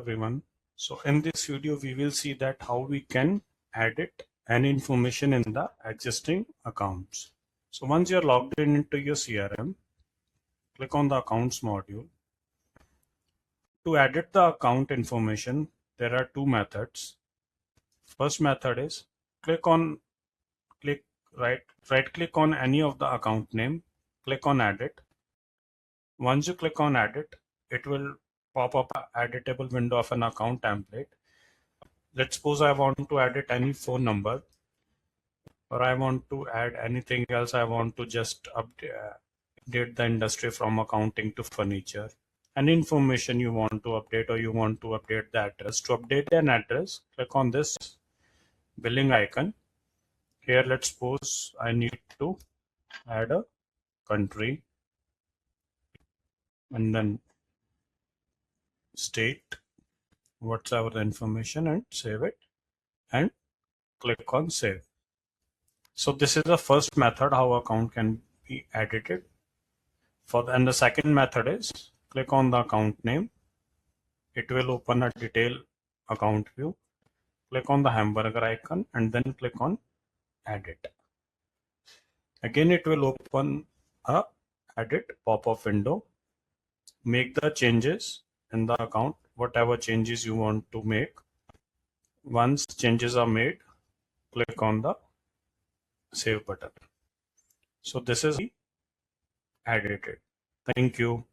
everyone. So in this video we will see that how we can edit any information in the existing accounts. So once you're logged in into your CRM, click on the accounts module. To edit the account information, there are two methods. First method is click right click on any of the account name, click on edit. Once you click on edit, it will pop up an editable window of an account template. Let's suppose I want to edit any phone number, or I want to add anything else. I want to just update the industry from accounting to furniture. Any information you want to update, or you want to update the address. To update an address, click on this billing icon. Here, let's suppose I need to add a country and then state, whatever the information, and save it and click on save. So this is the first method how account can be edited. And the second method is click on the account name. It will open a detailed account view. Click on the hamburger icon and then click on edit. Again, it will open a edit pop-up window. Make the changes in the account, whatever changes you want to make. Once changes are made, click on the save button. So this is edited. Thank you.